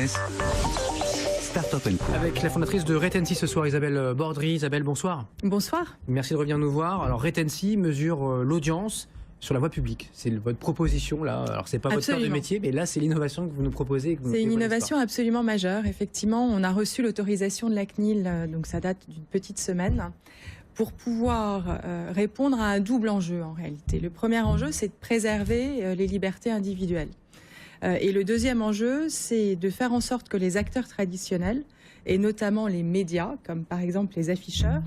Business, Startup & Co. Avec la fondatrice de Retency ce soir, Isabelle Bordry. Isabelle, bonsoir. Bonsoir. Merci de revenir nous voir. Alors Retency mesure l'audience sur la voie publique. C'est votre proposition là. Alors c'est pas votre cœur de métier, mais là c'est l'innovation que vous nous proposez. C'est une innovation absolument majeure. Effectivement, on a reçu l'autorisation de la CNIL, donc ça date d'une petite semaine, pour pouvoir répondre à un double enjeu en réalité. Le premier enjeu, c'est de préserver les libertés individuelles. Et le deuxième enjeu, c'est de faire en sorte que les acteurs traditionnels, et notamment les médias, comme par exemple les afficheurs,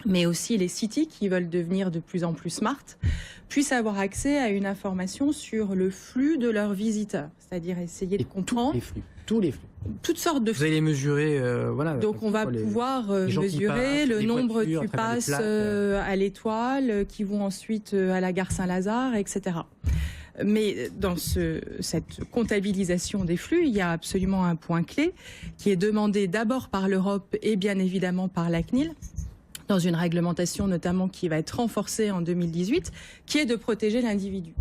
mais aussi les cities qui veulent devenir de plus en plus smart, puissent avoir accès à une information sur le flux de leurs visiteurs. C'est-à-dire essayer de comprendre tous les flux. Toutes sortes de flux. Vous allez les mesurer, voilà. Donc on va pouvoir mesurer le nombre qui passent à l'Étoile, qui vont ensuite à la gare Saint-Lazare, etc. Mais dans cette comptabilisation des flux, il y a absolument un point clé qui est demandé d'abord par l'Europe et bien évidemment par la CNIL, dans une réglementation notamment qui va être renforcée en 2018, qui est de protéger l'individu.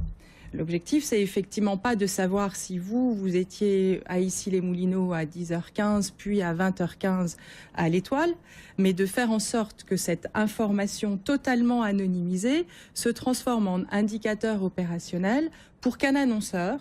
L'objectif, c'est effectivement pas de savoir si vous étiez à Issy-les-Moulineaux à 10h15, puis à 20h15 à l'Étoile, mais de faire en sorte que cette information totalement anonymisée se transforme en indicateur opérationnel pour qu'un annonceur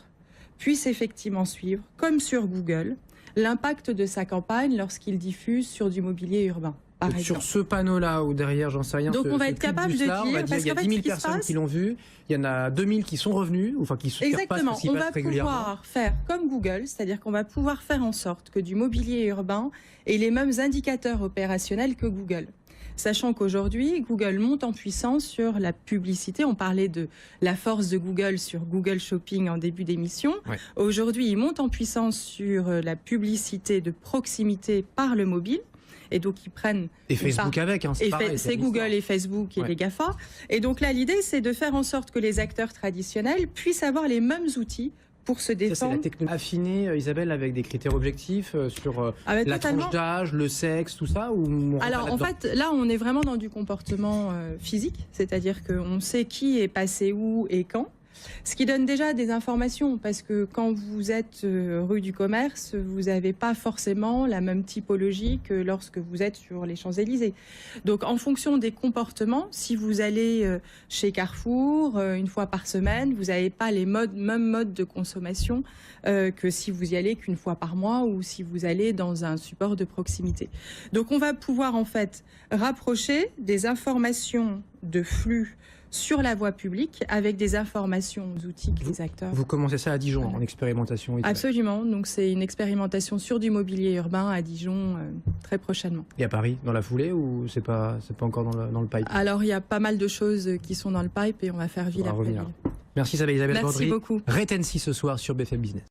puisse effectivement suivre, comme sur Google, l'impact de sa campagne lorsqu'il diffuse sur du mobilier urbain. Sur ce panneau-là ou derrière, j'en sais rien. Donc on va être capable de dire, il y a 10 000 personnes qui l'ont vu, il y en a 2000 qui sont revenus, enfin qui se Exactement, on va pouvoir faire comme Google, c'est-à-dire qu'on va pouvoir faire en sorte que du mobilier urbain ait les mêmes indicateurs opérationnels que Google. Sachant qu'aujourd'hui, Google monte en puissance sur la publicité. On parlait de la force de Google sur Google Shopping en début d'émission. Ouais. Aujourd'hui, il monte en puissance sur la publicité de proximité par le mobile. Et donc ils prennent... Et Facebook avec, hein, c'est Google et Facebook et les GAFA. Et donc là, l'idée, c'est de faire en sorte que les acteurs traditionnels puissent avoir les mêmes outils pour se défendre. C'est la technologie affinée, Isabelle, avec des critères objectifs sur la tranche d'âge, le sexe, tout ça ou Alors en fait, là, on est vraiment dans du comportement physique, c'est-à-dire qu'on sait qui est passé où et quand. Ce qui donne déjà des informations, parce que quand vous êtes rue du Commerce, vous n'avez pas forcément la même typologie que lorsque vous êtes sur les Champs-Élysées. Donc en fonction des comportements, si vous allez chez Carrefour une fois par semaine, vous n'avez pas les mêmes modes de consommation que si vous y allez qu'une fois par mois ou si vous allez dans un support de proximité. Donc on va pouvoir en fait rapprocher des informations de flux sur la voie publique avec des informations aux outils que les acteurs... Vous commencez ça à Dijon, en expérimentation. Absolument, donc c'est une expérimentation sur du mobilier urbain à Dijon très prochainement. Et à Paris, dans la foulée, ou c'est pas encore dans le pipe? Alors il y a pas mal de choses qui sont dans le pipe et on va faire ville après ville. Merci Isabelle Bordry. Merci beaucoup. Retency ce soir sur BFM Business.